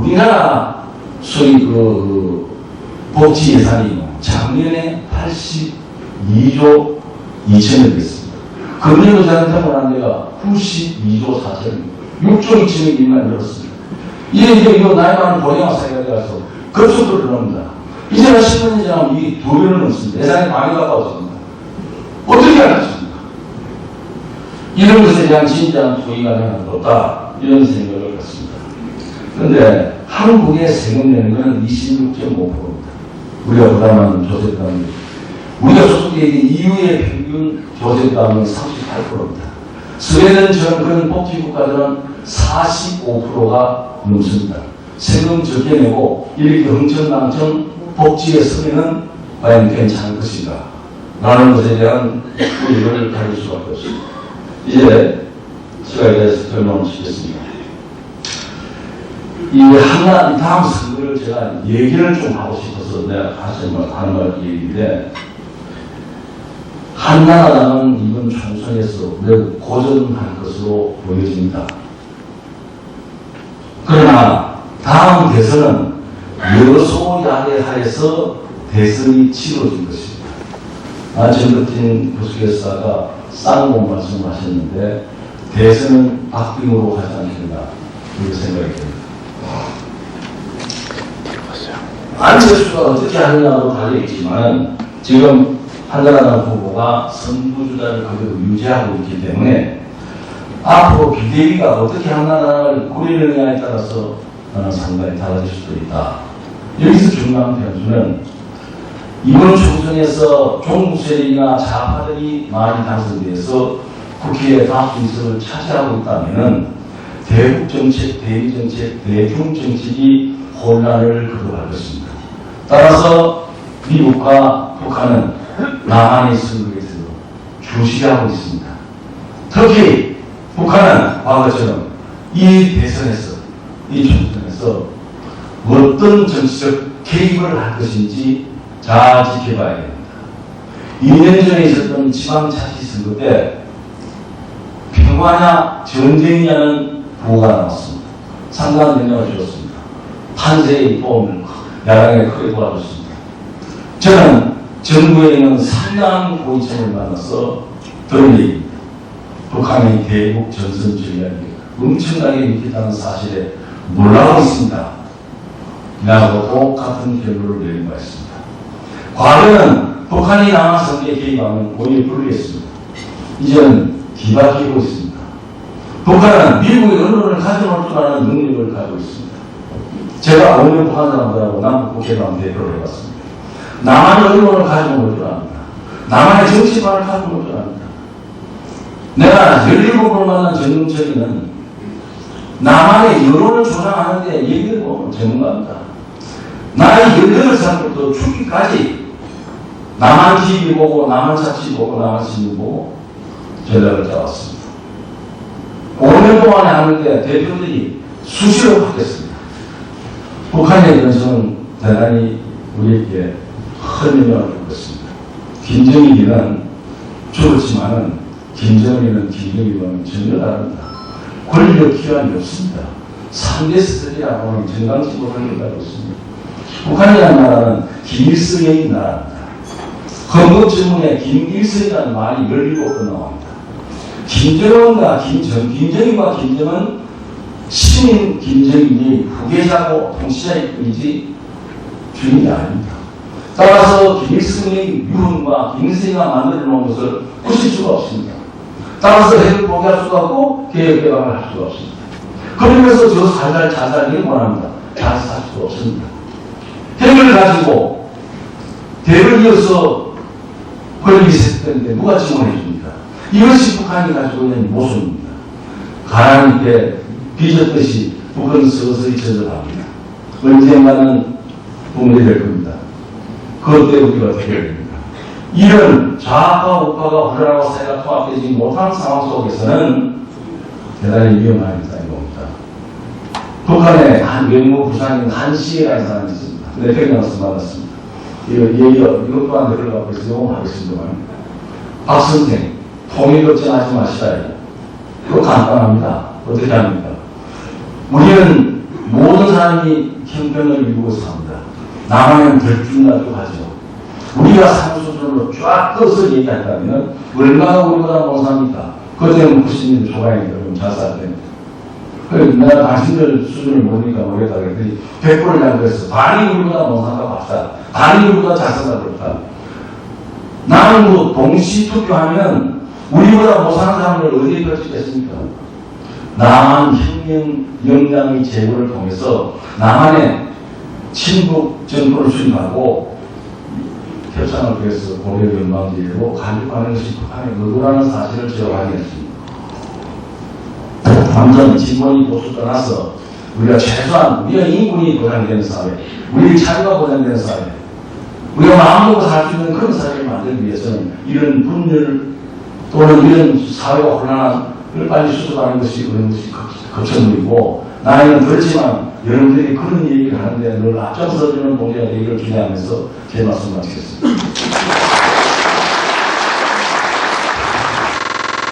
우리나라 소위 복지 예산이 작년에 82조 2천억 됐습니다. 금융부장한테 원한 데가 92조 4천억, 6조 2천억이만 늘었습니다. 이거 나이 많은 고령화 사회가 되어서 급속도로 늘어납니다. 이제는 10년 지나면 이 2배는 넘습니다. 예산이 많이 가까워집니다. 어떻게 하겠습니까? 이런 것에 대한 진지한 토의가 되는 것다, 이런 생각을 갖습니다. 그런데 한국의 세금 내는 것은 26.5%입니다. 우리가 부담하는 조세담이, 우리가 소속되어 있는 EU의 평균 조세담은 38%입니다. 스웨덴처럼 그런 복지국가들은 45%가 넘습니다. 세금 적게 내고 이렇게 흥청망청 복지에 서면은 과연 괜찮을 것인가? 라는 것에 대한 의의를 가질 수밖에 없습니다. 이제 시간에 대해서 설명을 드리겠습니다. 다음 선거를 제가 얘기를 좀 하고 싶어서 내가 하는 얘기인데, 한나라당은 이번 총선에서 매우 고전할 것으로 보여집니다. 그러나 다음 대선은 여소야대하에서 대선이 치러질 것입니다. 전덕진 교수께서가 쌍공 말씀하셨는데 대선은 박빙으로 가지 않겠나, 이렇게 생각이 듭니다. 안철수가 어떻게 하느냐도 달려있지만 지금 한나라당 후보가 선두주자를 그대로 유지하고 있기 때문에 앞으로 비대위가 어떻게 한나라당을 꾸리느냐에 따라서 상당히 달라질 수도 있다. 여기서 중요한 변수는 이번 총선에서 종북 세력이나 좌파들이 많이 당선돼서 국회에 다수의석을 차지하고 있다면 대북정책, 대미정책, 대중정책이 혼란을 거듭할 것입니다. 따라서 미국과 북한은 남한의 선거에서 주시하고 있습니다. 특히 북한은 과거처럼 이 대선에서, 이 총선에서 어떤 정치적 개입을 할 것인지 잘 지켜봐야 됩니다. 2년 전에 있었던 지방자치 선거 때 평화냐 전쟁이냐는 부호가 나왔습니다. 상당한 영향을 주었습니다. 판세의 도움을 야당에 크게 도와줬습니다. 저는 정부에 있는 상당한 고위층을 만나서 들은 얘기입니다. 북한의 대북 전선 전략이 엄청나게 일으켰다는 사실에 놀라고 있습니다. 나하고 똑같은 결론을 내린 바 있습니다. 과거는 북한이 남한 선거에 개입하면 오히려 불리했습니다. 이제는 뒤바뀌고 있습니다. 북한은 미국의 언론을 가져올 줄 아는 능력을 가지고 있습니다. 제가 5년 북한 사람들하고 남북 국회의원 대표를 해봤습니다. 남한의 언론을 가져올 줄 압니다. 남한의 정치판을 가져올 줄 압니다. 내가 17번 만난 전용철이는 남한의 여론을 조장하는데 얘기를 보면 전문가입니다. 나이 18살부터 죽기까지 남한 TV 보고, 남한 잡지 보고, 남한 신문 보고 전략을 짜왔습니다. 5년 동안에 하는데 대표들이 수시로 바뀌었습니다. 북한의 근성은 대단히 우리에게 큰 영향을 주고 있습니다. 김정일이는 죽었지만은 김정일은 김정일과는 전혀 다릅니다. 권력 기관이 없습니다. 3대 스텝이라고 하는 정강지로 권력을 가지고 있습니다. 북한이라는 나라는 김일성의 나라입니다. 헌법전문에 김일성이라는 말이 17번 나옵니다. 김정은과 김정일과 김정은 신인 김정일이 후계자고 통치자일 뿐이지 주인이 아닙니다. 따라서 김일성의 유흥과 김일성이가 만들어 놓은 것을 부실 수가 없습니다. 따라서 핵을 포기할 수가 없고 개혁 개방을 할 수가 없습니다. 그러면서 저 살살 자살하기를 원합니다. 잘 살 수가 없습니다. 핵을 가지고 대를 이어서 권력이 세습되는데 누가 지원해 줍니까? 이것이 북한이 가지고 있는 모순입니다. 가라앉을 때 빚었듯이 북한은 서서히 젖어갑니다. 언젠가는 붕괴될 겁니다. 그것 때문에 우리가 어떻게 해야 됩니까? 이런 좌파 우파가 훈련하고 사회가 통합되지 못한 상황 속에서는 대단히 위험한 일상인 겁니다. 북한에 한 외무 부장인 한시라는 사람이 있습니다. 근데 평양에서 만났습니다. 이것 또한 내를 갖고 있어 용어하겠습니다만, 박 선생, 통일 걱정하지 마시라. 그거 간단합니다. 어떻게 합니까? 우리는 모든 사람이 형편을 이루고 삽니다. 남한은 들쭉날쭉 하죠. 우리가 산 수준으로 쫙 떠서 얘기한다면 얼마나 우리보다 못삽니까? 그때는 90년 초반에 여러분 자살 때. 내가 당신들 수준을 모르니까 모르겠다 그랬더니 100%를 양보했어. 반이 우리보다 못산다고 합시다. 반이 우리보다 잘 산다고 그랬다. 나는 뭐 동시 투표하면 우리보다 못사는 사람을 어디에 펼치겠습니까? 남한 혁명 역량의 제고를 통해서 남한의 친북 정권을 수립하고 협상을 위해서 고려 연방제로 간직하는 것이 북한의 의도라는 사실을 제가 확인했습니다. 완전 진보니 보수 떠나서 우리가 최소한 우리가 인권이 보장되는 사회, 우리 자유가 보장되는 사회, 우리가 마음 먹고 살 수 있는 그런 사회를 만들기 위해서는 이런 분열 또는 이런 사회가 혼란을 빨리 수습하는 것이 그런 것이 거쳐물이고, 나이는 그렇지만 여러분들이 그런 얘기를 하는데 늘 앞장서주는 동지가 되기를 기대하면서 제 말씀 마치겠습니다.